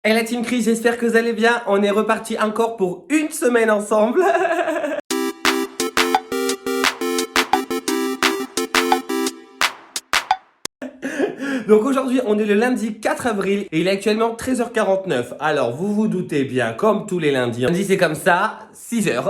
Hey la Team Chris, j'espère que vous allez bien. On est reparti encore pour une semaine ensemble. Donc aujourd'hui, on est le lundi 4 avril et il est actuellement 13h49. Alors, vous vous doutez bien, comme tous les lundis, lundi c'est comme ça, 6h.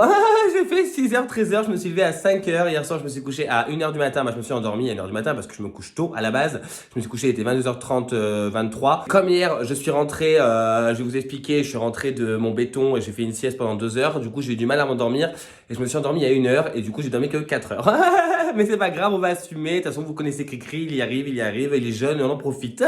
J'ai fait 6h, 13h, je me suis levé à 5h. Hier soir, je me suis couché à 1h du matin. Moi, je me suis endormi à 1h du matin parce que je me couche tôt à la base. Je me suis couché, il était 22h30, 23. Comme hier, je suis rentré, je vais vous expliquer, je suis rentré de mon béton et j'ai fait une sieste pendant 2 heures. Du coup, j'ai eu du mal à m'endormir et je me suis endormi à 1h et du coup, j'ai dormi que 4 heures. Mais c'est pas grave, on va assumer. De toute façon, vous connaissez Cricri, il y arrive, il est jeune et on en profite.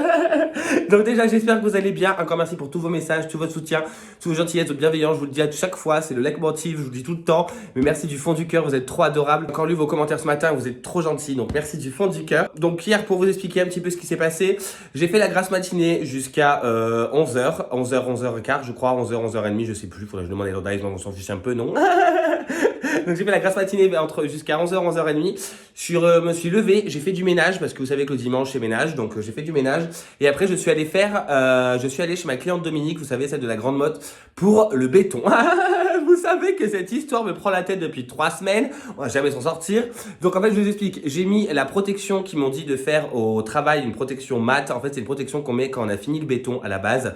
Donc déjà, j'espère que vous allez bien. Encore merci pour tous vos messages, tout votre soutien, toute vos gentillesses, votre bienveillance. Je vous le dis à chaque fois, c'est le leitmotiv, je vous le dis tout le temps. Mais merci du fond du cœur, vous êtes trop adorables. J'ai encore lu vos commentaires ce matin, vous êtes trop gentils. Donc merci du fond du cœur. Donc hier, pour vous expliquer un petit peu ce qui s'est passé, j'ai fait la grasse matinée jusqu'à 11h, 11h, je crois, 11h, 11h30, je sais plus. Faudrait que je demande à Elodie, on s'en fiche un peu, non? Donc j'ai fait la grasse matinée jusqu'à 11h, 11h30. Me suis levé, j'ai fait du ménage parce que vous savez que le dimanche c'est ménage, donc j'ai fait du ménage. Et après je suis allé chez ma cliente Dominique, vous savez, celle de la grande mode, pour le béton. Vous savez que cette histoire me prend la tête depuis 3 semaines, on va jamais s'en sortir. Donc en fait je vous explique, j'ai mis la protection qu'ils m'ont dit de faire au travail, une protection mat. En fait c'est une protection qu'on met quand on a fini le béton à la base.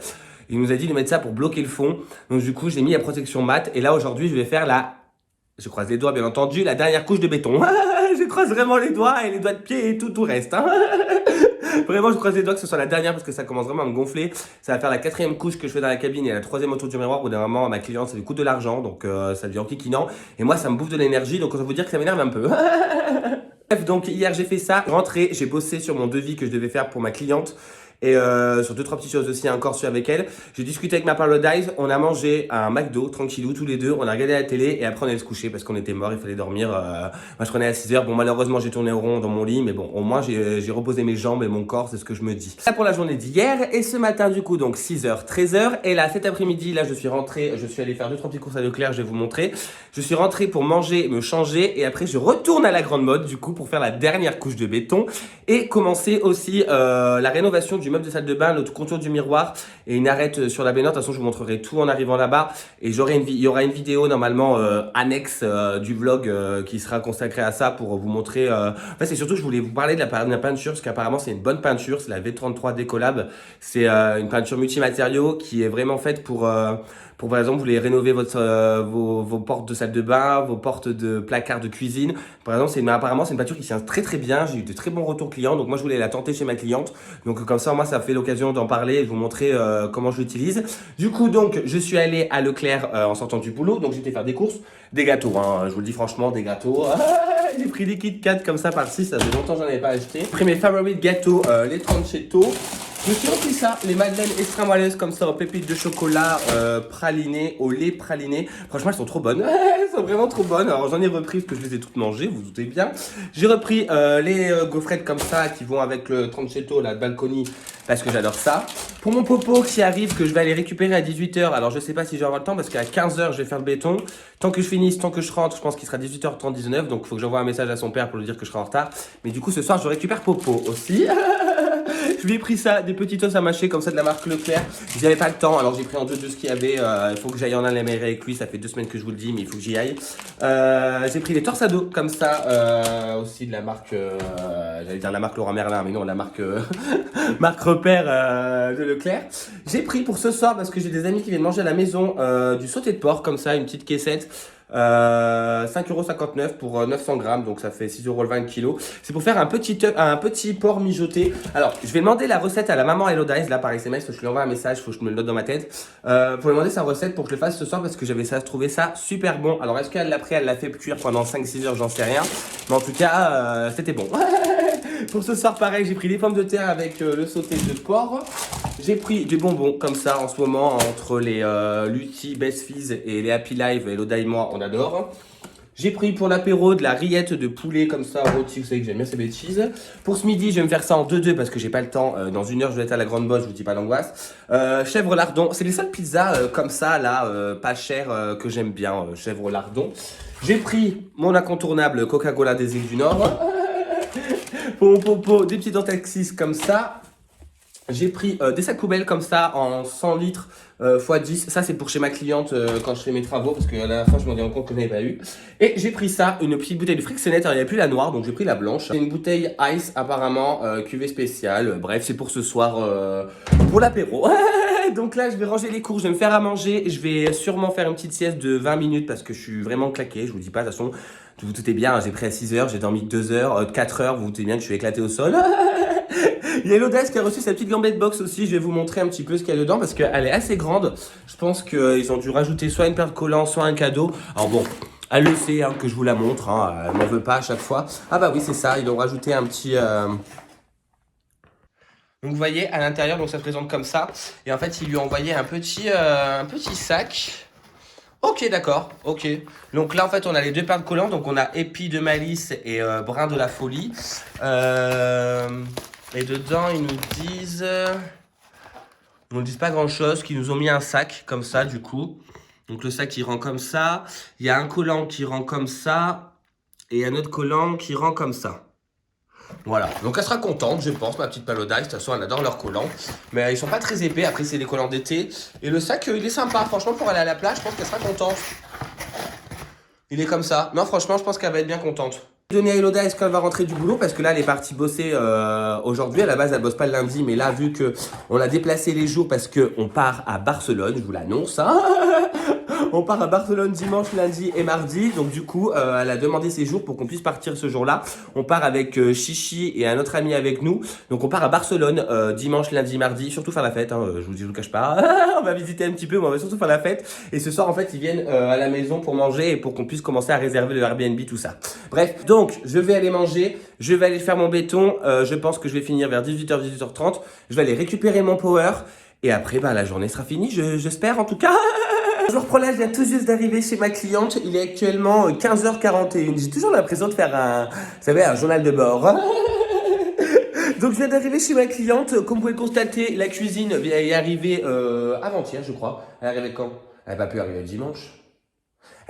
Il nous a dit de mettre ça pour bloquer le fond. Donc du coup j'ai mis la protection mat et là aujourd'hui je vais faire je croise les doigts, bien entendu, la dernière couche de béton. Je croise vraiment les doigts et les doigts de pied et tout reste. Vraiment, je croise les doigts que ce soit la dernière parce que ça commence vraiment à me gonfler. Ça va faire la 4e couche que je fais dans la cabine et la 3e autour du miroir où d'un moment, ma cliente, ça lui coûte de l'argent. Donc, ça devient enquiquinant. Et moi, ça me bouffe de l'énergie. Donc, on va vous dire que ça m'énerve un peu. Bref, donc hier, j'ai fait ça. Rentré, j'ai bossé sur mon devis que je devais faire pour ma cliente. Et sur 2-3 petites choses aussi encore sur avec elle. J'ai discuté avec ma Paradise, on a mangé un McDo tranquillou tous les deux, on a regardé la télé et après on allait se coucher parce qu'on était mort, il fallait dormir. Moi je prenais à 6h, bon malheureusement j'ai tourné au rond dans mon lit, mais bon au moins j'ai reposé mes jambes et mon corps, c'est ce que je me dis. Ça pour la journée d'hier et ce matin du coup donc 6h, 13h et là cet après-midi là je suis rentré, je suis allé faire 2-3 petites courses à Leclerc, je vais vous montrer. Je suis rentré pour manger, me changer et après je retourne à la grande mode du coup pour faire la dernière couche de béton et commencer aussi la rénovation du meuble de salle de bain, le contour du miroir et une arête sur la baignoire. De toute façon, je vous montrerai tout en arrivant là-bas. Et il y aura une vidéo normalement annexe du vlog qui sera consacrée à ça pour vous montrer. En fait, c'est surtout que je voulais vous parler de la peinture parce qu'apparemment, c'est une bonne peinture. C'est la V33 Décollab. C'est une peinture multimatériaux qui est vraiment faite pour par exemple, vous voulez rénover vos portes de salle de bain, vos portes de placard de cuisine. Par exemple, apparemment, c'est une peinture qui tient très très bien. J'ai eu de très bons retours clients. Donc moi, je voulais la tenter chez ma cliente. Donc comme ça, moi, ça fait l'occasion d'en parler et de vous montrer comment je l'utilise. Du coup, donc, je suis allé à Leclerc en sortant du boulot. Donc j'étais faire des courses, des gâteaux. Hein, je vous le dis franchement, des gâteaux. J'ai pris des Kit Kat comme ça par-ci. Ça fait longtemps que j'en avais pas acheté. J'ai pris mes favorites gâteaux, les Tranchetto. Je me suis repris ça, les madeleines extra moelleuses comme ça, aux pépites de chocolat pralinées, au lait praliné. Franchement, elles sont trop bonnes. Elles sont vraiment trop bonnes. Alors, j'en ai repris parce que je les ai toutes mangées, vous vous doutez bien. J'ai repris les gaufrettes comme ça qui vont avec le Tranchetto, la Balconi, parce que j'adore ça. Pour mon popo qui arrive, que je vais aller récupérer à 18h. Alors, je sais pas si je vais avoir le temps parce qu'à 15h, je vais faire le béton. Tant que je finisse, tant que je rentre, je pense qu'il sera 18h30, 19. Donc, il faut que j'envoie un message à son père pour lui dire que je serai en retard. Mais du coup, ce soir, je récupère Popo aussi. Je lui ai pris ça, des petits os à mâcher comme ça de la marque Leclerc. J'avais pas le temps, alors j'ai pris en deux de ce qu'il y avait. Il faut que j'aille en Allemande avec lui, ça fait 2 semaines que je vous le dis, mais il faut que j'y aille. J'ai pris des torsados comme ça, aussi de la marque, j'allais dire la marque Laurent Merlin, mais non, la marque, marque repère de Leclerc. J'ai pris pour ce soir, parce que j'ai des amis qui viennent manger à la maison, du sauté de porc comme ça, une petite caissette. 5,59€ pour 900 grammes, donc ça fait 6,20€ le 20 kg. C'est pour faire un petit porc mijoté. Alors, je vais demander la recette à la maman Elodie, là par SMS, faut que je lui envoie un message, faut que je me le note dans ma tête. Pour lui demander sa recette pour que je le fasse ce soir parce que j'avais trouvé ça super bon. Alors, est-ce qu'elle l'a pris, elle l'a fait cuire pendant 5-6 heures, j'en sais rien. Mais en tout cas, c'était bon. Pour ce soir, pareil, j'ai pris des pommes de terre avec le sauté de porc. J'ai pris des bonbons comme ça en ce moment entre les Lutti, Best Fizz et les Happy Life. Elodie et moi, on adore. J'ai pris pour l'apéro de la rillette de poulet comme ça rôti, vous savez que j'aime bien ces bêtises. Pour ce midi, je vais me faire ça en 2-2 parce que j'ai pas le temps. Dans 1 heure, je vais être à la grande bosse, je vous dis pas d'angoisse. Chèvre lardon, c'est les seules pizzas comme ça là, pas chères que j'aime bien, chèvre lardon. J'ai pris mon incontournable Coca-Cola des îles du Nord. Pour mon popo, des petits Dentaxis comme ça. J'ai pris des sacs poubelles comme ça en 100 litres x 10. Ça, c'est pour chez ma cliente quand je fais mes travaux parce que à la fin, je me rendais compte que je n'avais pas eu. Et j'ai pris ça, une petite bouteille de Frixenet. Alors, il n'y avait plus la noire, donc j'ai pris la blanche. C'est une bouteille Ice, apparemment, cuvée spéciale. Bref, c'est pour ce soir, pour l'apéro. Donc là, je vais ranger les cours, je vais me faire à manger. Je vais sûrement faire une petite sieste de 20 minutes parce que je suis vraiment claqué. Je vous dis pas, de toute façon, vous vous doutez bien, hein, j'ai pris à 6 heures, j'ai dormi 2 heures, 4 heures. Vous vous doutez bien que je suis éclaté au sol. Il y a l'Audace qui a reçu sa petite gambette box aussi. Je vais vous montrer un petit peu ce qu'il y a dedans parce qu'elle est assez grande. Je pense qu'ils ont dû rajouter soit une paire de collants, soit un cadeau. Alors bon, elle le sait hein, que je vous la montre. Hein, elle m'en veut pas à chaque fois. Ah bah oui, c'est ça. Ils ont rajouté un petit... Donc vous voyez, à l'intérieur, donc ça se présente comme ça. Et en fait, ils lui ont envoyé un petit sac. Ok, d'accord, ok. Donc là, en fait, on a les deux paires de collants. Donc on a épi de malice et brin de la folie. Et dedans, ils nous disent pas grand chose, qu'ils nous ont mis un sac comme ça, du coup. Donc le sac, il rend comme ça. Il y a un collant qui rend comme ça. Et un autre collant qui rend comme ça. Voilà, donc elle sera contente, je pense, ma petite Paloda. De toute façon, elle adore leurs collants. Mais ils sont pas très épais, après, c'est des collants d'été. Et le sac, il est sympa. Franchement, pour aller à la plage, je pense qu'elle sera contente. Il est comme ça. Non, franchement, je pense qu'elle va être bien contente. Donner à Eloda, est-ce qu'elle va rentrer du boulot parce que là elle est partie bosser aujourd'hui. À la base elle bosse pas le lundi, mais là vu que on a déplacé les jours parce que on part à Barcelone, je vous l'annonce. Hein. On part à Barcelone dimanche, lundi et mardi. Donc du coup elle a demandé ses jours pour qu'on puisse partir ce jour-là. On part avec Chichi et un autre ami avec nous. Donc on part à Barcelone dimanche, lundi, mardi. Surtout faire la fête, hein. Je vous cache pas. On va visiter un petit peu, mais on va surtout faire la fête. Et ce soir en fait ils viennent à la maison pour manger et pour qu'on puisse commencer à réserver le Airbnb, tout ça. Bref, donc je vais aller manger, je vais aller faire mon béton. Je pense que je vais finir vers 18h, 18h30. Je vais aller récupérer mon power. Et après, bah, la journée sera finie, j'espère en tout cas. Je reprends là, je viens tout juste d'arriver chez ma cliente. Il est actuellement 15h41. J'ai toujours l'impression de faire vous savez, un journal de bord. Donc je viens d'arriver chez ma cliente. Comme vous pouvez le constater, la cuisine est arrivée avant-hier, je crois. Elle est arrivée quand? Elle va plus arriver dimanche.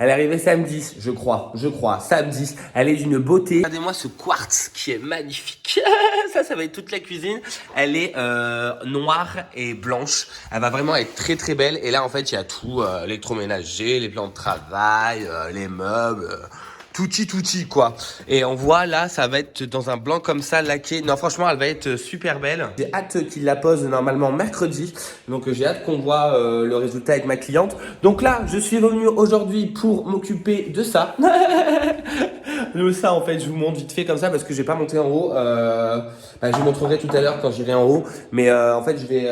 Elle est arrivée samedi, je crois, samedi. Elle est d'une beauté. Regardez-moi ce quartz qui est magnifique. Ça va être toute la cuisine. Elle est noire et blanche. Elle va vraiment être très très belle. Et là, en fait, il y a tout, l'électroménager, les plans de travail, les meubles... Touti quoi. Et on voit là, ça va être dans un blanc comme ça, laqué. Non, franchement, elle va être super belle. J'ai hâte qu'il la pose normalement mercredi. Donc j'ai hâte qu'on voit le résultat avec ma cliente. Donc là, je suis venu aujourd'hui pour m'occuper de ça. Ça, en fait, je vous montre vite fait comme ça parce que je vais pas monter en haut. Je vous montrerai tout à l'heure quand j'irai en haut. Mais en fait, je vais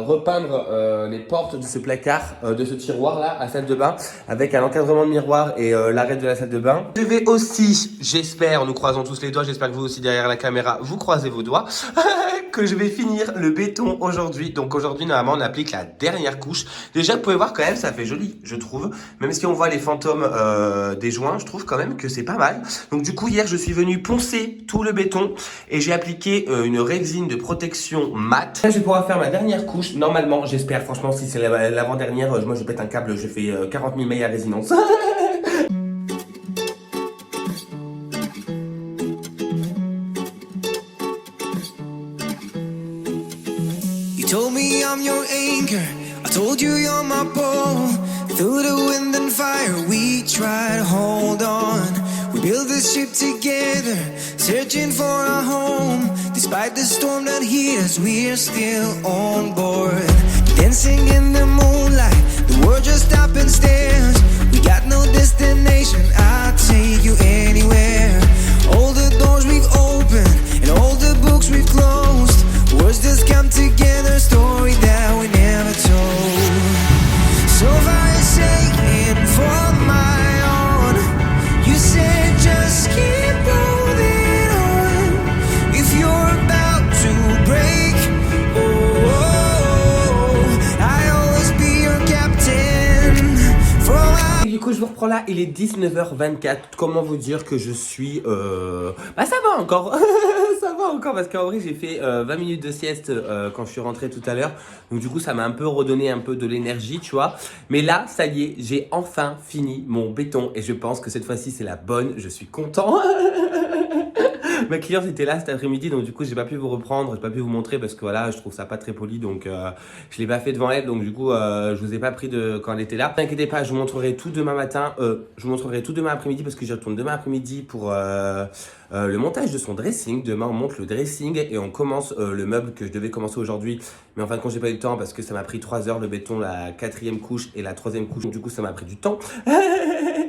repeindre les portes de ce placard, de ce tiroir là, à salle de bain, avec un encadrement de miroir et l'arrêt de la salle de bain. Je vais aussi, j'espère, nous croisons tous les doigts, j'espère que vous aussi derrière la caméra, vous croisez vos doigts, que je vais finir le béton aujourd'hui. Donc aujourd'hui, normalement, on applique la dernière couche. Déjà, vous pouvez voir quand même, ça fait joli, je trouve. Même si on voit les fantômes des joints, je trouve quand même que c'est pas mal. Donc du coup, hier, je suis venu poncer tout le béton et j'ai appliqué une résine de protection mat. Là, je vais pouvoir faire ma dernière couche. Normalement, j'espère, franchement, si c'est l'avant-dernière, moi je pète un câble, je fais 40 000 mails à résonance. Told me I'm your anchor, I told you you're my bow. Through the wind and fire we try to hold on. We build this ship together, searching for a home. Despite the storm that hit us, we're still on board. Dancing in the moonlight, the world just stops and stares. We got no destination, I'll take you anywhere. All the doors we've opened and all the books we've closed. Words just come together, story that we never told. So far it's aching for my own. You said just keep holding on. If you're about to break, I'll always be your captain. Et du coup, je vous reprends là, il est 19h24. Comment vous dire que je suis... ça va encore. Ça va encore parce qu'en vrai, j'ai fait 20 minutes de sieste quand je suis rentré tout à l'heure. Donc du coup, ça m'a un peu redonné un peu de l'énergie, tu vois. Mais là, ça y est, j'ai enfin fini mon béton. Et je pense que cette fois-ci, c'est la bonne. Je suis content. Ma cliente était là cet après-midi, donc du coup j'ai pas pu vous reprendre, j'ai pas pu vous montrer parce que voilà, je trouve ça pas très poli, donc je l'ai pas fait devant elle, donc du coup je vous ai pas pris de quand elle était là. Ne vous inquiétez pas, je vous montrerai tout demain matin, je vous montrerai tout demain après-midi parce que j'y retourne demain après-midi pour le montage de son dressing. Demain on monte le dressing et on commence le meuble que je devais commencer aujourd'hui, mais en fin de compte j'ai pas eu le temps parce que ça m'a pris 3 heures le béton, la 4e couche et la 3e couche, donc du coup ça m'a pris du temps.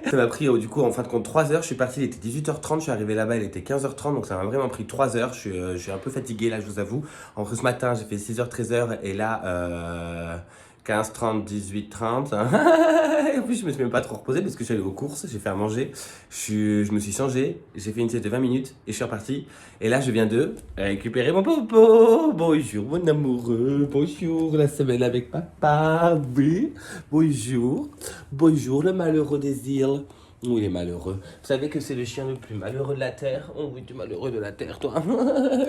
Ça m'a pris du coup en fin de compte 3 heures, je suis parti, il était 18h30, je suis arrivé là-bas, il était 15h30, donc ça m'a vraiment pris 3 heures, je suis un peu fatigué là je vous avoue. Entre ce matin j'ai fait 6h, 13h et là 15h30, 18h30. En plus je me suis même pas trop reposé parce que je suis allé aux courses, j'ai fait à manger, je me suis changé, j'ai fait une sieste de 20 minutes et je suis reparti. Et là je viens de récupérer mon popo. Bonjour mon amoureux, bonjour la semaine avec papa, oui. Bonjour, bonjour le malheureux des îles. Oui, il est malheureux. Vous savez que c'est le chien le plus malheureux de la terre. Oh oui, tu es malheureux de la terre, toi.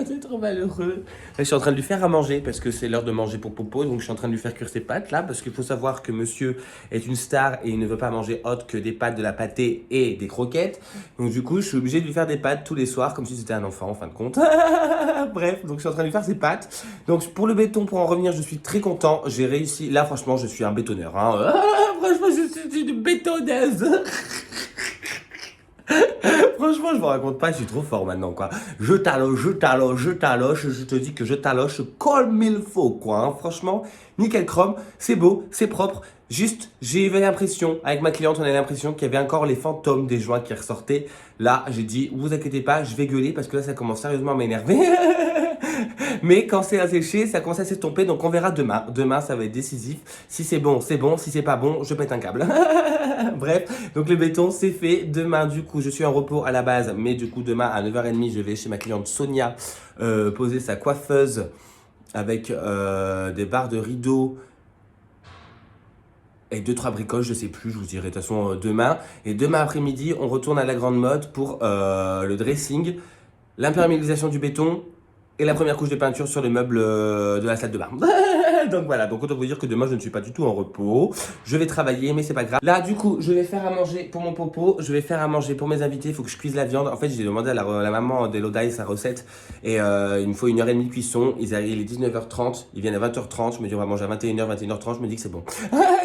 C'est trop malheureux. Là, je suis en train de lui faire à manger parce que c'est l'heure de manger pour Popo. Donc, je suis en train de lui faire cuire ses pâtes là. Parce qu'il faut savoir que monsieur est une star et il ne veut pas manger autre que des pâtes, de la pâtée et des croquettes. Donc, du coup, je suis obligé de lui faire des pâtes tous les soirs comme si c'était un enfant en fin de compte. Bref, donc je suis en train de lui faire ses pâtes. Donc, pour le béton, pour en revenir, je suis très content. J'ai réussi. Là, franchement, je suis un bétonneur. Hein. Franchement, je suis une bétonneuse. Franchement, je vous raconte pas, je suis trop fort maintenant, quoi. Je taloche, je te dis que je taloche comme il faut, quoi. Hein. Franchement, nickel chrome, c'est beau, c'est propre. Juste, j'ai eu l'impression, avec ma cliente, on a l'impression qu'il y avait encore les fantômes des joints qui ressortaient. Là, j'ai dit, vous inquiétez pas, je vais gueuler parce que là, ça commence sérieusement à m'énerver. Mais quand c'est asséché, ça commence à s'estomper, donc on verra demain. Demain, ça va être décisif. Si c'est bon, c'est bon. Si c'est pas bon, je pète un câble. Bref, donc le béton, c'est fait. Demain, du coup, je suis en repos à la base, mais du coup, demain, à 9h30, je vais chez ma cliente Sonia poser sa coiffeuse avec des barres de rideaux et 2-3 bricoles, je sais plus, je vous dirai de toute façon demain. Et demain après-midi, on retourne à la grande mode pour le dressing, l'imperméabilisation du béton et la première couche de peinture sur les meubles de la salle de bain. Donc voilà, donc autant vous dire que demain je ne suis pas du tout en repos. Je vais travailler, mais c'est pas grave. Là, du coup, je vais faire à manger pour mon popo. Je vais faire à manger pour mes invités. Il faut que je cuise la viande. En fait, j'ai demandé à la maman d'Elodie sa recette. Et il me faut 1h30 de cuisson. Ils arrivent, il est 19h30. Ils viennent à 20h30. Je me dis, on va manger à 21h, 21h30. Je me dis que c'est bon.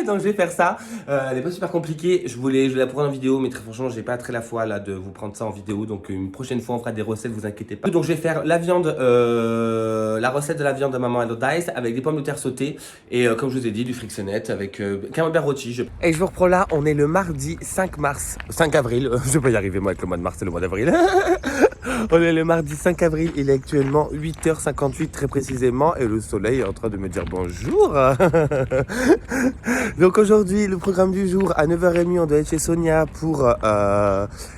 Donc je vais faire ça. Elle n'est pas super compliquée. Je voulais la prendre en vidéo, mais très franchement, j'ai pas très la foi là de vous prendre ça en vidéo. Donc une prochaine fois, on fera des recettes, vous inquiétez pas. Donc je vais faire la viande, la recette de la viande de maman Elodie avec des pommes de terre sautées et comme je vous ai dit, du frictionnette avec camembert rôti. Et je vous reprends là, on est le mardi 5 avril. Je vais pas y arriver moi avec le mois de mars et le mois d'avril. On est le mardi 5 avril, il est actuellement 8h58 très précisément et le soleil est en train de me dire bonjour. Donc aujourd'hui, le programme du jour, à 9h30, on doit être chez Sonia pour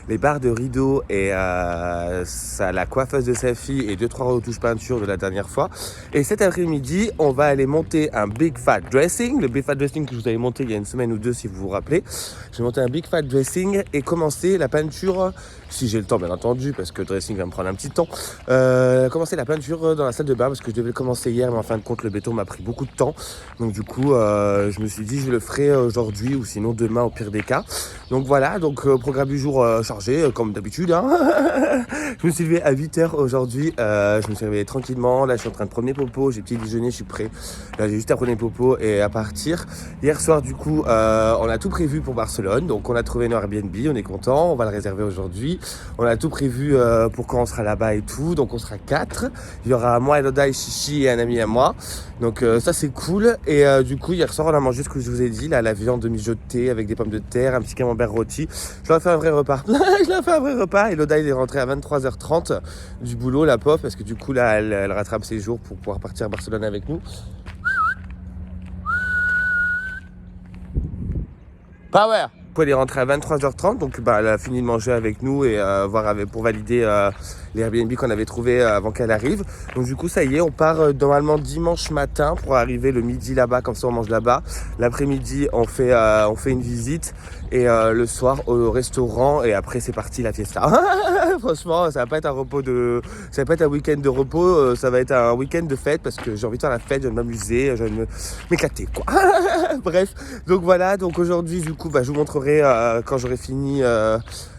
les barres de rideaux et la coiffeuse de sa fille et 2-3 retouches peinture de la dernière fois. Et cet après-midi, on va aller monter un Big Fat Dressing, le Big Fat Dressing que je vous avais monté il y a une semaine ou deux si vous vous rappelez. Je vais monter un Big Fat Dressing et commencer la peinture, si j'ai le temps bien entendu, parce que le dressing va me prendre un petit temps, commencer la peinture dans la salle de bain parce que je devais le commencer hier, mais en fin de compte le béton m'a pris beaucoup de temps. Donc du coup, je me suis dit je le ferai aujourd'hui ou sinon demain au pire des cas. Donc voilà, donc programme du jour chargé comme d'habitude. Hein. Je me suis levé à 8h aujourd'hui, je me suis réveillé tranquillement. Là je suis en train de promener Popo, j'ai petit déjeuner, je suis prêt. Là j'ai juste à promener Popo et à partir. Hier soir du coup, on a tout prévu pour Barcelone. Donc on a trouvé une Airbnb, on est content, on va le réserver aujourd'hui. On a tout prévu pour quand on sera là-bas et tout. Donc on sera 4. Il y aura moi, Elodie, Chichi et un ami à moi. Donc ça c'est cool. Et du coup hier soir on a mangé ce que je vous ai dit, là, la viande mijotée avec des pommes de terre, un petit camembert rôti. Je leur ai fait un vrai repas. Je leur ai fait un vrai repas. Elodie est rentrée à 23h30 du boulot, la pauvre, parce que du coup là elle rattrape ses jours pour pouvoir partir à Barcelone avec nous. Power. Elle est rentrée à 23h30, donc elle a fini de manger avec nous et pour valider les Airbnb qu'on avait trouvé avant qu'elle arrive. Donc du coup ça y est, on part normalement dimanche matin pour arriver le midi là-bas, comme ça on mange là-bas. L'après-midi on fait une visite et le soir au restaurant et après c'est parti la fiesta. Franchement ça va pas être un week-end de repos, ça va être un week-end de fête parce que j'ai envie de faire la fête, je vais m'amuser, je vais m'éclater quoi. Bref, donc voilà, donc aujourd'hui du coup je vous montrerai quand j'aurai fini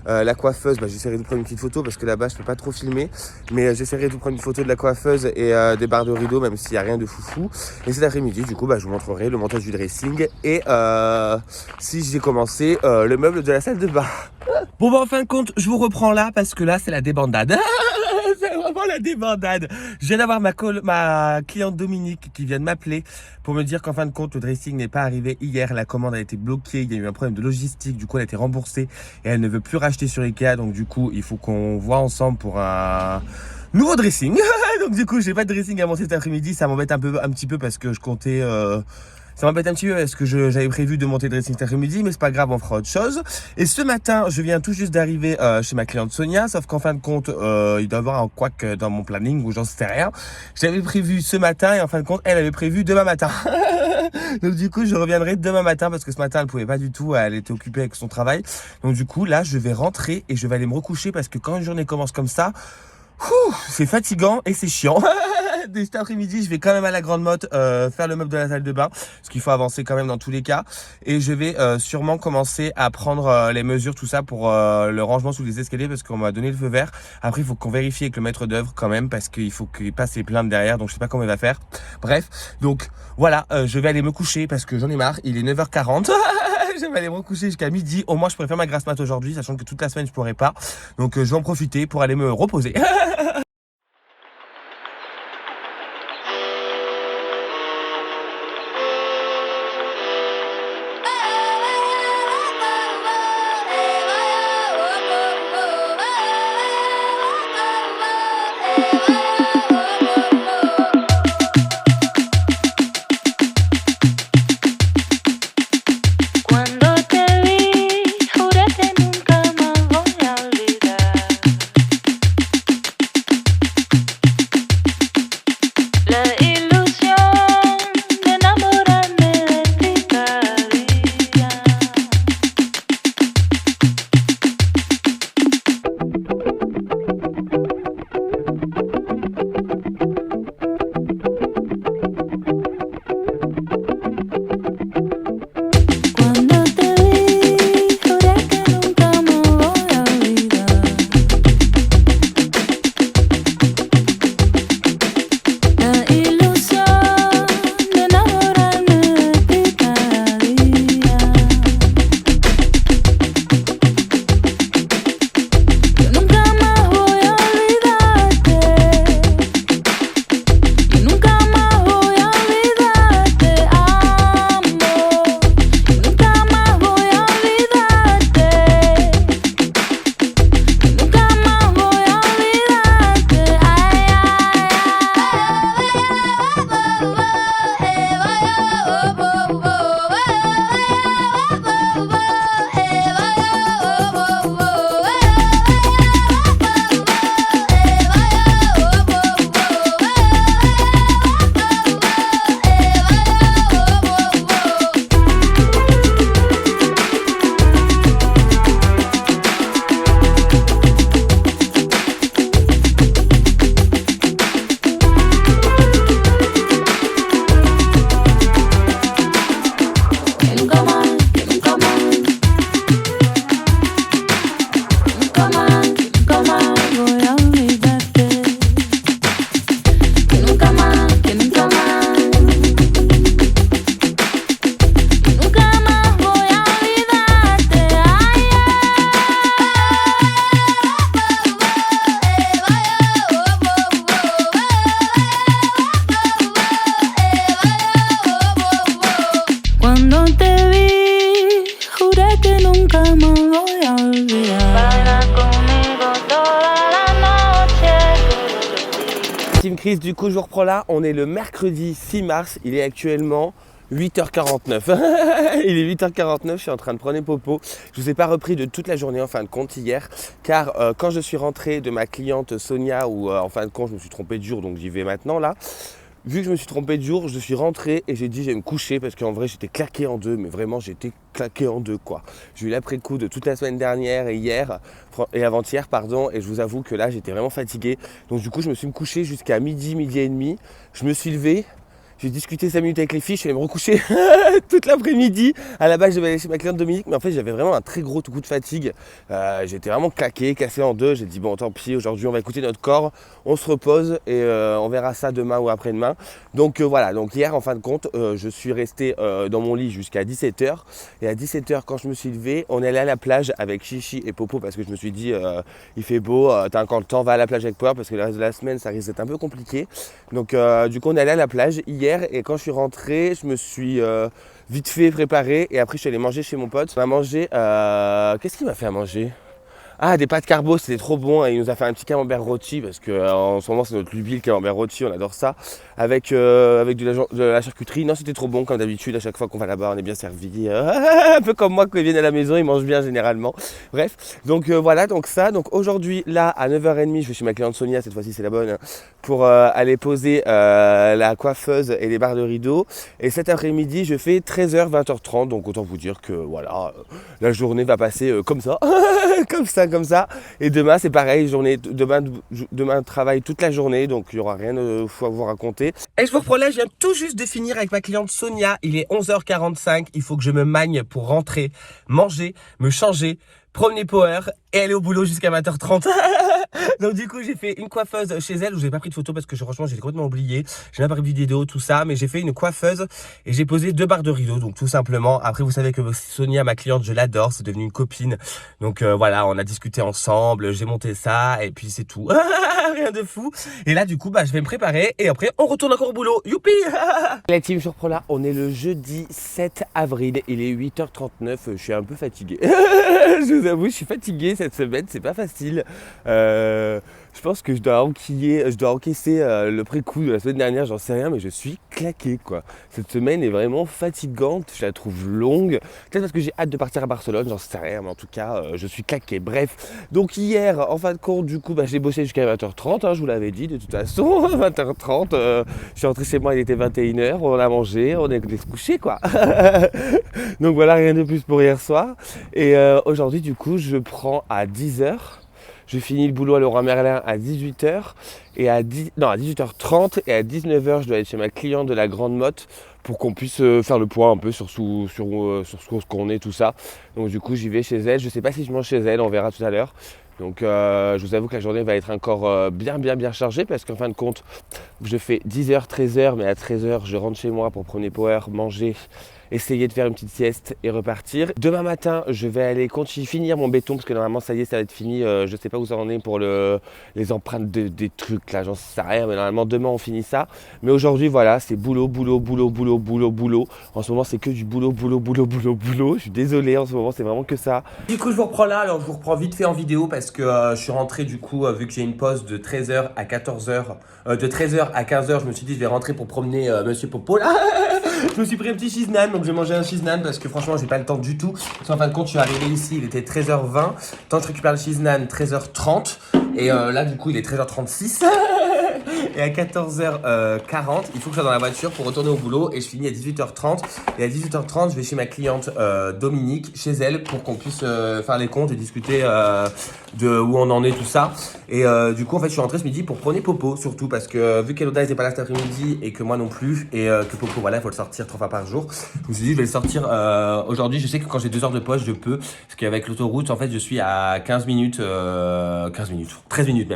la coiffeuse, j'essaierai de prendre une petite photo parce que là-bas je peux pas trop filmer, mais j'essaierai de prendre une photo de la coiffeuse et des barres de rideau, même s'il n'y a rien de foufou. Et cet après-midi, du coup, je vous montrerai le montage du dressing et si j'ai commencé le meuble de la salle de bain. Bon, en fin de compte, je vous reprends là parce que là, c'est la débandade. C'est vraiment la débandade. Je viens d'avoir ma cliente Dominique qui vient de m'appeler pour me dire qu'en fin de compte, le dressing n'est pas arrivé hier. La commande a été bloquée. Il y a eu un problème de logistique. Du coup, elle a été remboursée et elle ne veut plus racheter sur Ikea. Donc, du coup, il faut qu'on voit ensemble pour un nouveau dressing. Donc, du coup, j'ai pas de dressing à monter cet après-midi. Ça m'embête un petit peu parce que je comptais... Ça m'embête un petit peu parce que j'avais prévu de monter le dressing cet après-midi, mais c'est pas grave, on fera autre chose. Et ce matin, je viens tout juste d'arriver chez ma cliente Sonia, sauf qu'en fin de compte, il doit y avoir un couac dans mon planning ou j'en sais rien. J'avais prévu ce matin et en fin de compte, elle avait prévu demain matin. Donc du coup, je reviendrai demain matin parce que ce matin, elle pouvait pas du tout, elle était occupée avec son travail. Donc du coup, là, je vais rentrer et je vais aller me recoucher parce que quand une journée commence comme ça, c'est fatigant et c'est chiant. Dès cet après-midi, je vais quand même à la Grande Motte faire le meuble de la salle de bain, parce qu'il faut avancer quand même dans tous les cas. Et je vais sûrement commencer à prendre les mesures, tout ça, pour le rangement sous les escaliers, parce qu'on m'a donné le feu vert. Après, il faut qu'on vérifie avec le maître d'œuvre quand même, parce qu'il faut qu'il passe les plaintes derrière, donc je sais pas comment il va faire. Bref, donc voilà, je vais aller me coucher, parce que j'en ai marre, il est 9h40. Je vais aller me recoucher jusqu'à midi. Au moins, je pourrais faire ma grasse mat aujourd'hui, sachant que toute la semaine, je pourrais pas. Donc, je vais en profiter pour aller me reposer. Team Chris, du coup je vous reprends là, on est le mercredi 6 mars, il est actuellement 8h49. Il est 8h49, je suis en train de prendre les popos. Je ne vous ai pas repris de toute la journée en fin de compte hier, car quand je suis rentré de ma cliente Sonia, où en fin de compte je me suis trompé de jour, donc j'y vais maintenant là. Vu que je me suis trompé de jour, je suis rentré et j'ai dit je vais me coucher parce qu'en vrai j'étais claqué en deux, mais vraiment j'étais claqué en deux quoi. J'ai eu l'après-coup de toute la semaine dernière et hier et avant-hier pardon, et je vous avoue que là j'étais vraiment fatigué. Donc du coup je me suis couché jusqu'à midi et demi. Je me suis levé J'ai discuté 5 minutes avec les filles, je suis allé me recoucher toute l'après-midi. À la base, je devais aller chez ma cliente Dominique, mais en fait, j'avais vraiment un très gros coup de fatigue. J'étais vraiment claqué, cassé en deux. J'ai dit, bon, tant pis, aujourd'hui, on va écouter notre corps, on se repose et on verra ça demain ou après-demain. Donc voilà, donc hier, en fin de compte, je suis resté dans mon lit jusqu'à 17h. Et à 17h, quand je me suis levé, on est allé à la plage avec Chichi et Popo parce que je me suis dit, il fait beau, t'as encore le temps, va à la plage avec Power parce que le reste de la semaine, ça risque d'être un peu compliqué. Donc du coup, on est allé à la plage hier et quand je suis rentré, je me suis vite fait préparé et après, je suis allé manger chez mon pote. On a mangé, qu'est-ce qu'il m'a fait à manger ? Ah, des pâtes carbo, c'était trop bon. Il nous a fait un petit camembert rôti parce que en ce moment c'est notre lubie, le camembert rôti, on adore ça. Avec de la charcuterie. Non, c'était trop bon comme d'habitude. À chaque fois qu'on va là-bas, on est bien servi. Un peu comme moi quand ils viennent à la maison, ils mangent bien généralement. Bref, donc voilà, donc ça. Donc aujourd'hui, là, à 9h30, je vais chez ma cliente Sonia, cette fois-ci c'est la bonne, pour aller poser la coiffeuse et les barres de rideaux. Et cet après-midi, je fais 13h, 20h30. Donc autant vous dire que voilà, la journée va passer comme ça. comme ça. Et demain, c'est pareil. Demain, travaille toute la journée. Donc, il n'y aura rien de fou à vous raconter. Et je vous reprends là, je viens tout juste de finir avec ma cliente Sonia. Il est 11h45. Il faut que je me magne pour rentrer, manger, me changer, promener Power et aller au boulot jusqu'à 20h30. Donc du coup j'ai fait une coiffeuse chez elle où j'ai pas pris de photo parce que franchement j'ai complètement oublié. J'ai même pas pris de vidéo, tout ça, mais j'ai fait une coiffeuse et j'ai posé 2 barres de rideaux. Donc tout simplement, après vous savez que Sonia, ma cliente, je l'adore, c'est devenu une copine. Donc voilà, on a discuté ensemble, j'ai monté ça et puis c'est tout. Rien de fou. Et là du coup je vais me préparer et après on retourne encore au boulot. Youpi. La team, je reprends là, on est le jeudi 7 avril, il est 8h39, je suis un peu fatigué. Je vous avoue, je suis fatigué cette semaine, c'est pas facile. Je pense que je dois encaisser le pré-coup de la semaine dernière, j'en sais rien, mais je suis claqué quoi. Cette semaine est vraiment fatigante, je la trouve longue. Peut-être parce que j'ai hâte de partir à Barcelone, j'en sais rien, mais en tout cas, je suis claqué. Bref, donc hier, en fin de compte, du coup, j'ai bossé jusqu'à 20h30, je vous l'avais dit, de toute façon, 20h30, je suis rentré chez moi, il était 21h, on a mangé, on est allé se coucher quoi. Donc voilà, rien de plus pour hier soir. Et aujourd'hui, du coup, je prends à 10h. Je finis le boulot à Leroy Merlin à 18h et à 18h30 et à 19h, je dois aller chez ma cliente de la Grande Motte pour qu'on puisse faire le point un peu sur ce qu'on est, tout ça. Donc du coup, j'y vais chez elle. Je ne sais pas si je mange chez elle, on verra tout à l'heure. Donc je vous avoue que la journée va être encore bien chargée parce qu'en fin de compte, je fais 10h, 13h, mais à 13h, je rentre chez moi pour prendre Power, manger, essayer de faire une petite sieste et repartir. Demain matin, je vais aller finir mon béton parce que normalement, ça y est, ça va être fini. Je ne sais pas où ça en est pour les empreintes des trucs là, j'en sais rien, mais normalement, demain, on finit ça. Mais aujourd'hui, voilà, c'est boulot. En ce moment, c'est que du boulot. Je suis désolé, en ce moment, c'est vraiment que ça. Du coup, je vous reprends là. Alors, je vous reprends vite fait en vidéo parce que je suis rentré du coup, vu que j'ai une pause de 13h à 14h, de 13h à 15h, je me suis dit, je vais rentrer pour promener Monsieur Popo là. Je me suis pris un petit cheese naan, donc j'ai mangé un cheese naan parce que franchement, j'ai pas le temps du tout. Parce qu'en fin de compte, je suis arrivé ici, il était 13h20. Tant que je récupère le cheese naan, 13h30. Et là, du coup, il est 13h36. Et à 14h40, il faut que je sois dans la voiture pour retourner au boulot. Et je finis à 18h30. Et à 18h30, je vais chez ma cliente Dominique, chez elle, pour qu'on puisse faire les comptes et discuter de où on en est, tout ça. Et du coup, en fait, je suis rentré ce midi pour prendre Popo, surtout parce que vu qu'Eloda n'était pas là cet après-midi et que moi non plus, et que Popo, voilà, il faut le sortir 3 fois par jour. Je me suis dit, je vais le sortir aujourd'hui. Je sais que quand j'ai 2 heures de poste, je peux. Parce qu'avec l'autoroute, en fait, je suis à 13 minutes même,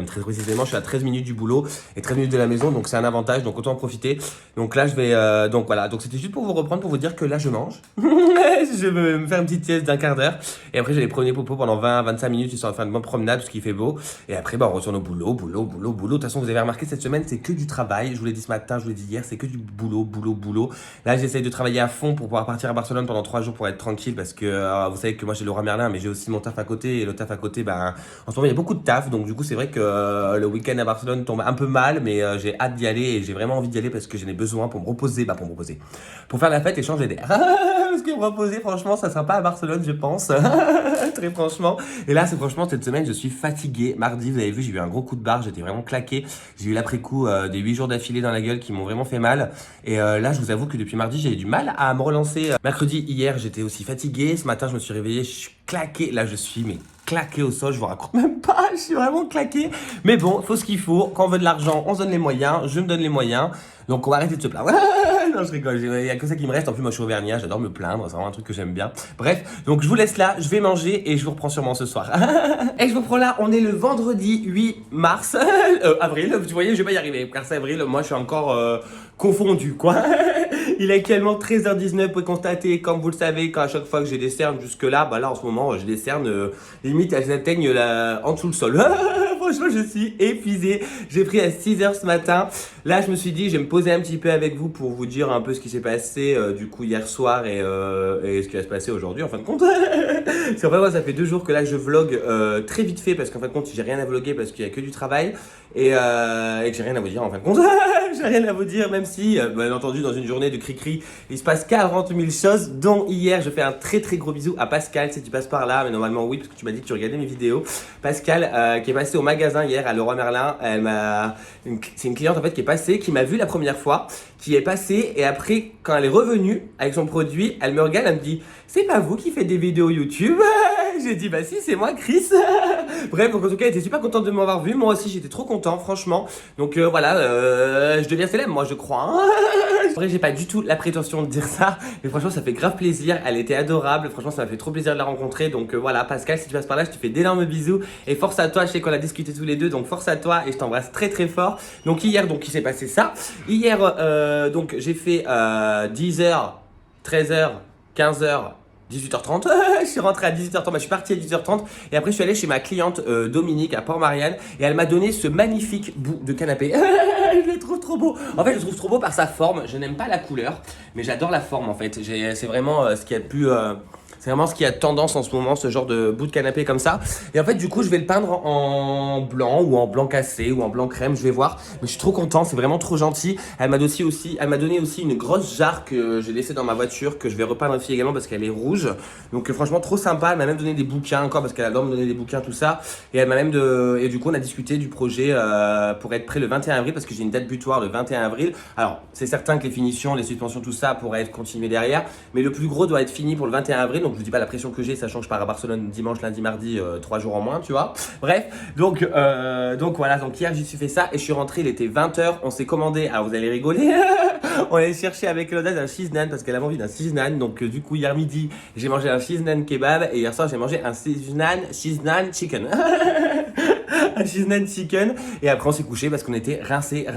très précisément. Je suis à 13 minutes du boulot et 13 minutes de la maison, donc c'est un avantage, donc autant en profiter. Donc là, je vais, donc voilà, donc c'était juste pour vous reprendre, pour vous dire que là, je mange. Je vais me faire une petite sieste d'1 quart d'heure. Et après, j'allais promener Popo pendant 20-25 minutes, histoire de faire une bonne promenade, parce qu'il fait beau. Et après, on retourne au boulot. De toute façon, vous avez remarqué, cette semaine, c'est que du travail. Je vous l'ai dit ce matin, je vous l'ai dit hier, c'est que du boulot. Là, j'essaye de travailler à fond pour pouvoir partir à Barcelone pendant 3 jours pour être tranquille, parce que vous savez que moi, j'ai Leroy Merlin, mais j'ai aussi mon taf à côté. Et le taf à côté, en ce moment, il y a beaucoup de taf. Donc, du coup, c'est vrai que le week-end à Barcelone tombe un peu mal, mais j'ai hâte d'y aller et j'ai vraiment envie d'y aller parce que j'en ai besoin pour me reposer, pour faire la fête et changer d'air. Parce que me reposer, franchement, ça sera pas à Barcelone, je pense. Très franchement. Et là, c'est franchement, cette semaine, je suis fatigué. Mardi, vous avez vu, j'ai eu un gros coup de barre, j'étais vraiment claqué. J'ai eu l'après-coup des 8 jours d'affilée dans la gueule qui m'ont vraiment fait mal. Et là, je vous avoue que depuis mardi, j'ai eu du mal à me relancer. Mercredi, hier, j'étais aussi fatigué. Ce matin, je me suis réveillé, je suis claqué. Là, je suis, claqué au sol, je vous raconte même pas, je suis vraiment claqué. Mais bon, faut ce qu'il faut. Quand on veut de l'argent, on se donne les moyens. Je me donne les moyens. Donc, on va arrêter de se plaindre. Non, je rigole, il y a que ça qui me reste. En plus, moi, je suis auvergnat, j'adore me plaindre, c'est vraiment un truc que j'aime bien. Bref, donc je vous laisse là, je vais manger et je vous reprends sûrement ce soir. Et je vous reprends là, on est le vendredi 8 mars, avril, vous voyez, je vais pas y arriver, car c'est avril, moi je suis encore confondu, quoi. Il est actuellement 13h19, vous pouvez constater, comme vous le savez, qu'à chaque fois que j'ai des cernes jusque là, bah là en ce moment, j'ai des cernes, limite elles atteignent en dessous le sol. Franchement, je suis épuisé. J'ai pris à 6h ce matin. Là, je me suis dit, je vais me poser un petit peu avec vous pour vous dire un peu ce qui s'est passé du coup hier soir et ce qui va se passer aujourd'hui en fin de compte. Parce qu'en fait, moi, ça fait 2 jours que là, je vlog très vite fait parce qu'en fin de compte, j'ai rien à vlogger parce qu'il y a que du travail et que j'ai rien à vous dire en fin de compte. J'ai rien à vous dire, même si, bien entendu, dans une journée de cri-cri, il se passe 40 000 choses, dont hier, je fais un très très gros bisou à Pascal, si tu passes par là, mais normalement oui, parce que tu m'as dit que tu regardais mes vidéos. Pascal, qui est passé au magasin hier à Leroy Merlin, c'est une cliente en fait qui est passée, qui m'a vu la première fois, qui est passée, et après, quand elle est revenue avec son produit, elle me regarde, elle me dit, c'est pas vous qui faites des vidéos YouTube? J'ai dit, bah si, c'est moi, Chris. Bref, donc en tout cas, elle était super contente de m'avoir vu. Moi aussi, j'étais trop content, franchement. Donc voilà, je deviens célèbre, moi, je crois. Hein. Après, j'ai pas du tout la prétention de dire ça, mais franchement, ça fait grave plaisir. Elle était adorable. Franchement, ça m'a fait trop plaisir de la rencontrer. Donc voilà, Pascal, si tu passes par là, je te fais d'énormes bisous. Et force à toi, je sais qu'on a discuté tous les deux, donc force à toi et je t'embrasse très très fort. Donc hier, donc il s'est passé ça. Hier, donc j'ai fait 10h, 13h, 15h. 18h30, je suis rentré à 18h30, bah, je suis parti à 18h30 et après je suis allé chez ma cliente Dominique à Port-Marianne et elle m'a donné ce magnifique bout de canapé. Je le trouve trop beau. En fait, je le trouve trop beau par sa forme. Je n'aime pas la couleur, mais j'adore la forme en fait. C'est vraiment ce qui a pu... c'est vraiment ce qui a tendance en ce moment, ce genre de bout de canapé comme ça. Et en fait, du coup, je vais le peindre en blanc ou en blanc cassé ou en blanc crème, je vais voir. Mais je suis trop content, c'est vraiment trop gentil. Elle m'a donné aussi une grosse jarre que j'ai laissée dans ma voiture, que je vais repeindre aussi également parce qu'elle est rouge. Donc franchement, trop sympa. Elle m'a même donné des bouquins encore parce qu'elle adore me donner des bouquins, tout ça. Et elle m'a même et du coup, on a discuté du projet pour être prêt le 21 avril parce que j'ai une date butoir le 21 avril. Alors, c'est certain que les finitions, les suspensions, tout ça pourrait être continué derrière. Mais le plus gros doit être fini pour le 21 avril. Donc je vous dis pas la pression que j'ai, sachant que je pars à Barcelone dimanche, lundi, mardi, 3 jours en moins, tu vois. Bref, donc voilà, donc hier j'ai fait ça et je suis rentré, il était 20h, on s'est commandé, alors vous allez rigoler, on allait chercher avec Elodaz un cheese naan parce qu'elle avait envie d'un cheese naan, donc du coup hier midi j'ai mangé un cheese naan kebab et hier soir j'ai mangé un cheese naan chicken. Un cheese naan chicken et après on s'est couché parce qu'on était rincé.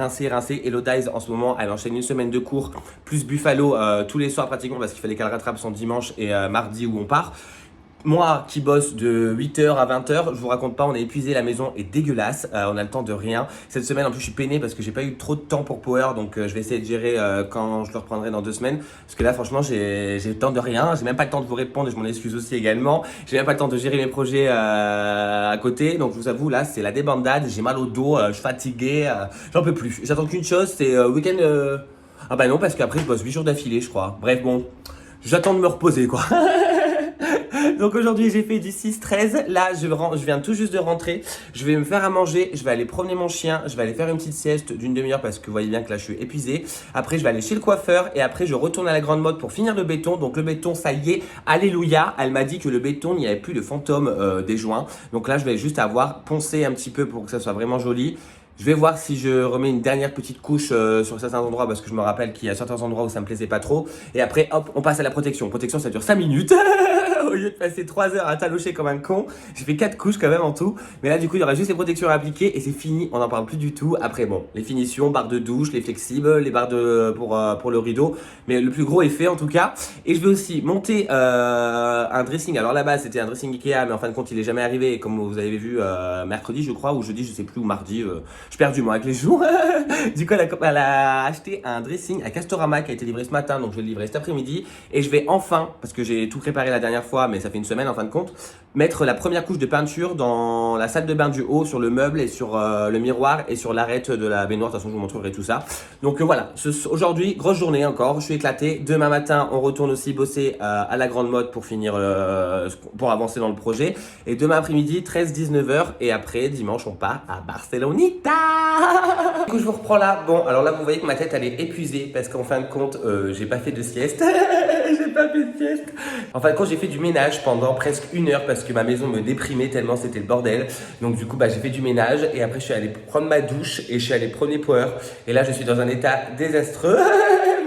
Elodaz en ce moment elle enchaîne une semaine de cours plus Buffalo tous les soirs pratiquement parce qu'il fallait qu'elle rattrape son dimanche et mardi où on part. Moi qui bosse de 8h à 20h, je vous raconte pas, on est épuisé, la maison est dégueulasse, on a le temps de rien. Cette semaine en plus je suis peiné parce que j'ai pas eu trop de temps pour Power, donc je vais essayer de gérer quand je le reprendrai dans 2 semaines. Parce que là franchement j'ai le temps de rien, j'ai même pas le temps de vous répondre et je m'en excuse aussi également. J'ai même pas le temps de gérer mes projets à côté, donc je vous avoue là c'est la débandade, j'ai mal au dos, je suis fatigué, j'en peux plus. J'attends qu'une chose, c'est week-end... Ah bah non parce qu'après je bosse 8 jours d'affilée je crois. Bref bon, j'attends de me reposer quoi. Donc aujourd'hui j'ai fait du 6-13, là je viens tout juste de rentrer, je vais me faire à manger, je vais aller promener mon chien, je vais aller faire une petite sieste d'une demi-heure parce que vous voyez bien que là je suis épuisé. Après je vais aller chez le coiffeur et après je retourne à la grande mode pour finir le béton. Donc le béton ça y est, alléluia, elle m'a dit que le béton il n'y avait plus de fantôme des joints. Donc là je vais juste avoir poncé un petit peu pour que ça soit vraiment joli. Je vais voir si je remets une dernière petite couche sur certains endroits parce que je me rappelle qu'il y a certains endroits où ça me plaisait pas trop. Et après hop on passe à la protection. Protection ça dure 5 minutes. Au lieu de passer 3 heures à talocher comme un con, j'ai fait 4 couches quand même en tout. Mais là du coup il y aura juste les protections à appliquer et c'est fini, on n'en parle plus du tout. Après bon, les finitions, barres de douche, les flexibles, les barres pour le rideau. Mais le plus gros est fait en tout cas. Et je vais aussi monter un dressing. Alors là-bas c'était un dressing Ikea mais en fin de compte il est jamais arrivé. Comme vous avez vu mercredi je crois ou jeudi je sais plus ou mardi. Je suis perdu moi avec les jours. Du coup elle a acheté un dressing à Castorama qui a été livré ce matin. Donc je vais le livrer cet après-midi. Et je vais enfin, parce que j'ai tout préparé la dernière fois mais ça fait une semaine en fin de compte, mettre la première couche de peinture dans la salle de bain du haut, sur le meuble et sur le miroir et sur l'arête de la baignoire. De toute façon je vous montrerai tout ça. Donc voilà, aujourd'hui grosse journée encore, je suis éclaté. Demain matin on retourne aussi bosser à la grande mode pour finir pour avancer dans le projet. Et demain après-midi 13-19h et après dimanche on part à Barcelonita. Du coup je vous reprends là. Bon alors là vous voyez que ma tête elle est épuisée parce qu'en fin de compte j'ai pas fait de sieste. J'ai pas fait de sieste. En fin de compte j'ai fait du ménage pendant presque 1 heure parce que ma maison me déprimait tellement c'était le bordel. Donc du coup j'ai fait du ménage et après je suis allé prendre ma douche et je suis allé prendre Power. Et là je suis dans un état désastreux.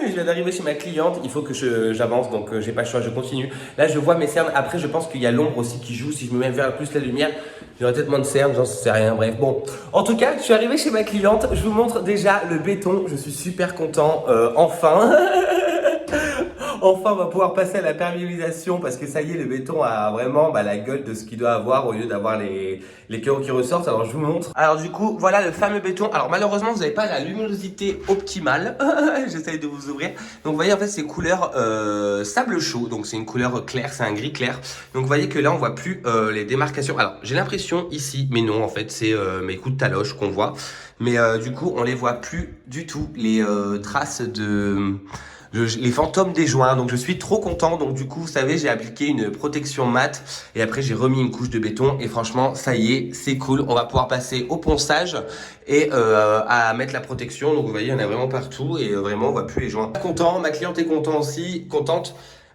je viens d'arriver chez ma cliente, il faut que j'avance, donc j'ai pas le choix, je continue. Là, je vois mes cernes. Après, je pense qu'il y a l'ombre aussi qui joue. Si je me mets vers plus la lumière, j'aurai peut-être moins de cernes, j'en sais rien. Bref, bon. En tout cas, je suis arrivé chez ma cliente. Je vous montre déjà le béton. Je suis super content. Enfin. Enfin, on va pouvoir passer à la perméabilisation parce que ça y est, le béton a vraiment la gueule de ce qu'il doit avoir au lieu d'avoir les carreaux qui ressortent. Alors, je vous montre. Alors, du coup, voilà le fameux béton. Alors, malheureusement, vous n'avez pas la luminosité optimale. J'essaye de vous ouvrir. Donc, vous voyez, en fait, c'est couleur sable chaud. Donc, c'est une couleur claire, c'est un gris clair. Donc, vous voyez que là, on voit plus les démarcations. Alors, j'ai l'impression ici, mais non, en fait, c'est mes coups de taloche qu'on voit. Mais du coup, on les voit plus du tout, les traces les fantômes des joints. Donc je suis trop content. Donc du coup, vous savez, j'ai appliqué une protection mat et après j'ai remis une couche de béton et franchement ça y est, c'est cool. On va pouvoir passer au ponçage et à mettre la protection. Donc vous voyez, il y en a vraiment partout et vraiment on voit plus les joints. Content, ma cliente est contente aussi.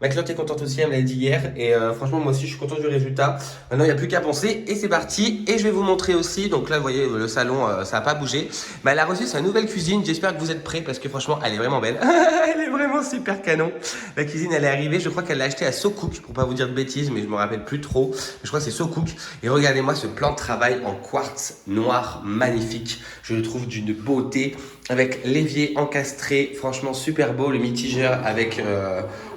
Ma cliente est contente aussi, elle me l'a dit hier et franchement moi aussi je suis content du résultat. Maintenant il n'y a plus qu'à poncer et c'est parti. Et je vais vous montrer aussi, donc là vous voyez le salon ça n'a pas bougé. Elle a reçu sa nouvelle cuisine, j'espère que vous êtes prêts parce que franchement elle est vraiment belle. Elle est vraiment super canon. La cuisine elle est arrivée, je crois qu'elle l'a achetée à SoCook pour pas vous dire de bêtises mais je me rappelle plus trop. Je crois que c'est SoCook et regardez-moi ce plan de travail en quartz noir magnifique. Je le trouve d'une beauté avec l'évier encastré, franchement super beau, le mitigeur avec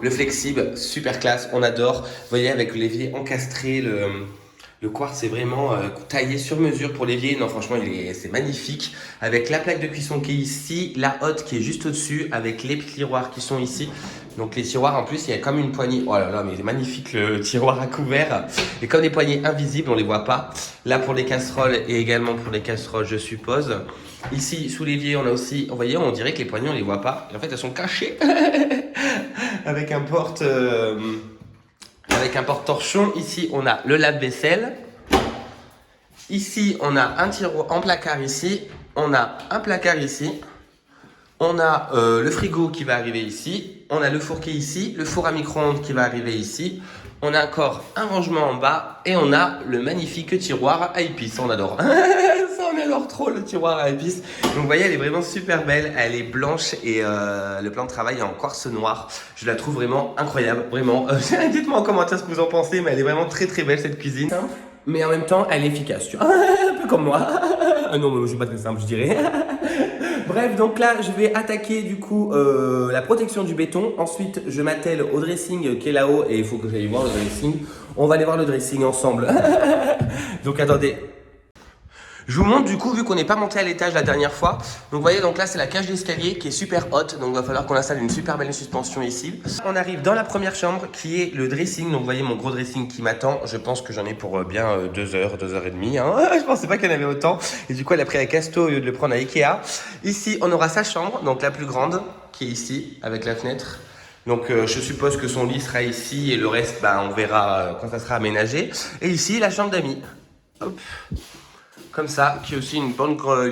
le flexible, super classe, on adore. Vous voyez avec l'évier encastré, le quartz c'est vraiment taillé sur mesure pour l'évier. Non franchement c'est magnifique. Avec la plaque de cuisson qui est ici, la hotte qui est juste au-dessus, avec les tiroirs qui sont ici. Donc les tiroirs en plus il y a comme une poignée. Oh là là mais c'est magnifique le tiroir à couvert. Et comme des poignées invisibles on les voit pas. Là pour les casseroles et également pour les casseroles je suppose. Ici sous l'évier on a aussi, vous voyez on dirait que les poignées on les voit pas. Et en fait elles sont cachées. Avec un porte-torchon. Ici, on a le lave-vaisselle. Ici, on a un tiroir en placard ici. On a un placard ici. On a le frigo qui va arriver ici. On a le four qui est ici. Le four à micro-ondes qui va arriver ici. On a encore un rangement en bas. Et on a le magnifique tiroir à épices. On adore. On adore trop le tiroir à épices. Donc vous voyez elle est vraiment super belle, elle est blanche et le plan de travail est en quartz noir. Je la trouve vraiment incroyable, vraiment. Dites-moi en commentaire ce que vous en pensez, mais elle est vraiment très très belle cette cuisine. Mais en même temps elle est efficace, tu vois. Un peu comme moi. Non mais je suis pas très simple je dirais. Bref, donc là, je vais attaquer du coup la protection du béton. Ensuite, je m'attelle au dressing qui est là-haut et il faut que j'aille voir le dressing. On va aller voir le dressing ensemble. Donc attendez. Je vous montre du coup, vu qu'on n'est pas monté à l'étage la dernière fois. Donc vous voyez, donc là c'est la cage d'escalier qui est super haute. Donc il va falloir qu'on installe une super belle suspension ici. On arrive dans la première chambre qui est le dressing. Donc vous voyez mon gros dressing qui m'attend. Je pense que j'en ai pour bien 2 heures, 2 heures et demie. Hein. Je pensais pas qu'il y en avait autant. Et du coup elle a pris à Casto au lieu de le prendre à Ikea. Ici on aura sa chambre, donc la plus grande, qui est ici avec la fenêtre. Donc je suppose que son lit sera ici et le reste on verra quand ça sera aménagé. Et ici la chambre d'amis. Hop. Comme ça, qui est aussi une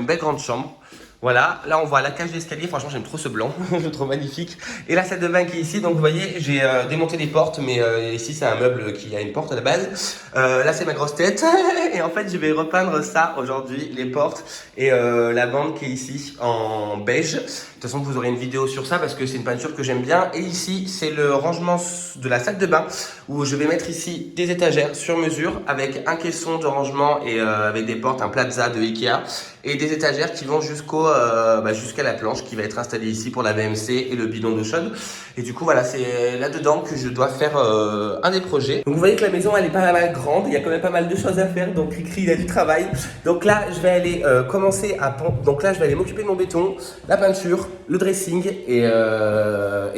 belle grande chambre. Voilà, là on voit la cage d'escalier, franchement j'aime trop ce blanc, je le trouve magnifique. Et la salle de bain qui est ici, donc vous voyez j'ai démonté les portes, mais ici c'est un meuble qui a une porte à la base. Là c'est ma grosse tête, et en fait je vais repeindre ça aujourd'hui, les portes et la bande qui est ici en beige. De toute façon vous aurez une vidéo sur ça parce que c'est une peinture que j'aime bien. Et ici c'est le rangement de la salle de bain où je vais mettre ici des étagères sur mesure avec un caisson de rangement et avec des portes, un plaza de Ikea. Et des étagères qui vont jusqu'à la planche qui va être installée ici pour la VMC et le bidon d'eau chaude. Et du coup voilà, c'est là-dedans que je dois faire un des projets. Donc vous voyez que la maison elle est pas mal grande, il y a quand même pas mal de choses à faire, donc Cricri il a du travail. Donc là je vais aller commencer à donc là je vais aller m'occuper de mon béton, la peinture, le dressing et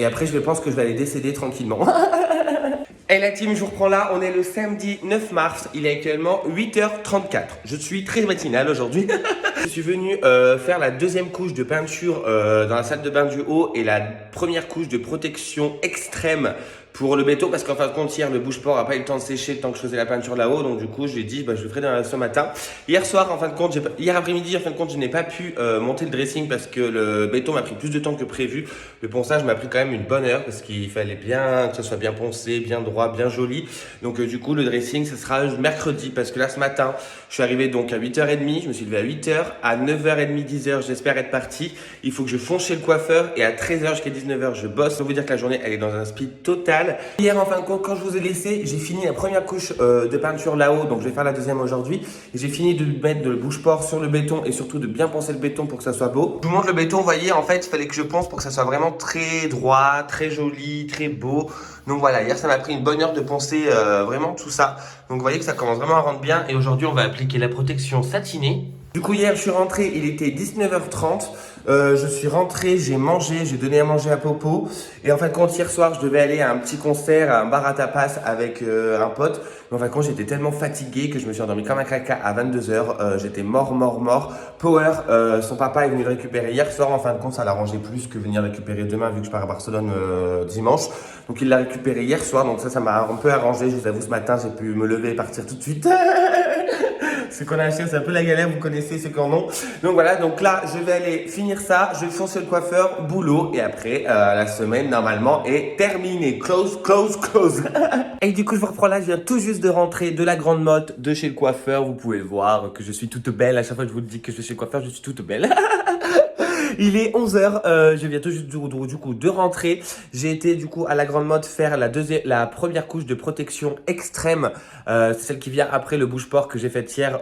après je pense que je vais aller décéder tranquillement. Et la team, je vous reprends là, on est le samedi 9 mars, il est actuellement 8h34. Je suis très matinal aujourd'hui. Je suis venu faire la deuxième couche de peinture dans la salle de bain du haut et la première couche de protection extrême pour le béton parce qu'en fin de compte hier le bouge-port a pas eu le temps de sécher tant que je faisais la peinture là-haut, donc du coup je lui ai dit je le ferai ce matin. Hier soir en fin de compte, hier après-midi en fin de compte je n'ai pas pu monter le dressing parce que le béton m'a pris plus de temps que prévu. Le ponçage m'a pris quand même une bonne heure parce qu'il fallait bien que ce soit bien poncé, bien droit, bien joli. Donc du coup le dressing ce sera mercredi parce que là ce matin je suis arrivé donc à 8h30, je me suis levé à 8h, à 9h30, 10h j'espère être parti. Il faut que je fonce chez le coiffeur et à 13h jusqu'à 19h je bosse. Je peux vous dire que la journée elle est dans un speed total. Hier en fin de compte quand je vous ai laissé, j'ai fini la première couche de peinture là-haut, donc je vais faire la deuxième aujourd'hui. Et j'ai fini de mettre le bouge-port sur le béton et surtout de bien poncer le béton pour que ça soit beau. Je vous montre le béton, vous voyez en fait il fallait que je ponce pour que ça soit vraiment très droit, très joli, très beau. Donc voilà, hier ça m'a pris une bonne heure de poncer vraiment tout ça. Donc vous voyez que ça commence vraiment à rendre bien et aujourd'hui on va appliquer la protection satinée. Du coup hier je suis rentré, il était 19h30, je suis rentré, j'ai mangé, j'ai donné à manger à Popo et en fin de compte hier soir je devais aller à un petit concert, à un bar à tapas avec un pote. Mais en fin de compte j'étais tellement fatigué que je me suis endormi comme un caca à 22h, j'étais mort. Power, son papa est venu le récupérer hier soir, en fin de compte ça l'arrangeait plus que venir le récupérer demain vu que je pars à Barcelone dimanche. Donc il l'a récupéré hier soir, donc ça m'a un peu arrangé, je vous avoue ce matin j'ai pu me lever et partir tout de suite. Ce qu'on a acheté, c'est un peu la galère, vous connaissez ceux qui en ont. Donc voilà, donc là, je vais aller finir ça, je vais foncer le coiffeur, boulot, et après, la semaine, normalement, est terminée. Close. Et du coup, je vous reprends là, je viens tout juste de rentrer de la grande motte de chez le coiffeur. Vous pouvez voir que je suis toute belle. À chaque fois que je vous dis que je suis chez le coiffeur, je suis toute belle. Il est 11h, je viens tout juste du coup de rentrer. J'ai été du coup à la grande mode faire la première couche de protection extrême. C'est celle qui vient après le bouge-port que j'ai fait hier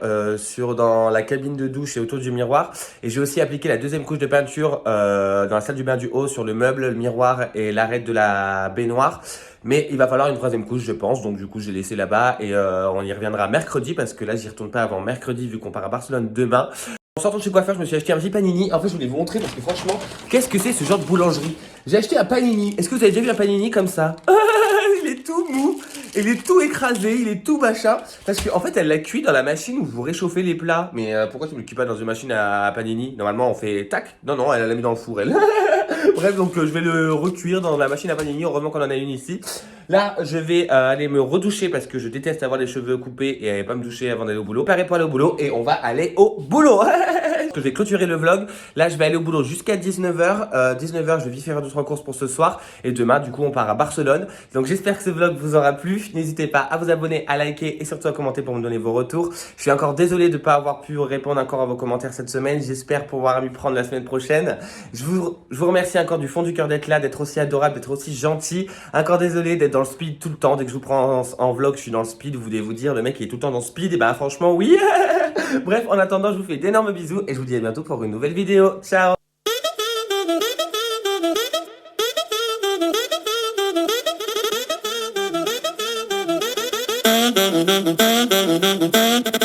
dans la cabine de douche et autour du miroir. Et j'ai aussi appliqué la deuxième couche de peinture dans la salle du bain du haut sur le meuble, le miroir et l'arête de la baignoire. Mais il va falloir une troisième couche, je pense. Donc du coup, j'ai laissé là-bas et on y reviendra mercredi parce que là, j'y retourne pas avant mercredi vu qu'on part à Barcelone demain. En sortant de chez coiffeur, je me suis acheté un petit panini. En fait, je voulais vous montrer parce que franchement, qu'est-ce que c'est ce genre de boulangerie? J'ai acheté un panini. Est-ce que vous avez déjà vu un panini comme ça? Il est tout mou, il est tout écrasé, il est tout machin. Parce qu'en fait, elle l'a cuit dans la machine où vous réchauffez les plats. Mais pourquoi tu ne le cuis pas dans une machine à panini? Normalement, on fait tac. Non, elle l'a mis dans le four, elle. Bref, donc je vais le recuire dans la machine à panini. Heureusement qu'on en a une ici. Là, je vais aller me redoucher parce que je déteste avoir les cheveux coupés et pas me doucher avant d'aller au boulot. Préparez pour aller au boulot et on va aller au boulot. Je vais clôturer le vlog. Là, je vais aller au boulot jusqu'à 19h. 19h, je vais vite faire 2-3 courses pour ce soir. Et demain, du coup, on part à Barcelone. Donc, j'espère que ce vlog vous aura plu. N'hésitez pas à vous abonner, à liker et surtout à commenter pour me donner vos retours. Je suis encore désolé de ne pas avoir pu répondre encore à vos commentaires cette semaine. J'espère pouvoir m'y prendre la semaine prochaine. Je vous remercie encore du fond du cœur d'être là, d'être aussi adorable, d'être aussi gentil. Encore désolé d'être dans le speed tout le temps. Dès que je vous prends en vlog, je suis dans le speed. Vous voulez vous dire, le mec il est tout le temps dans le speed. Et bah, franchement, oui. Bref, en attendant, je vous fais d'énormes bisous et je vous dis à bientôt pour une nouvelle vidéo. Ciao! Dun, dun, dun, dun, dun, dun, dun.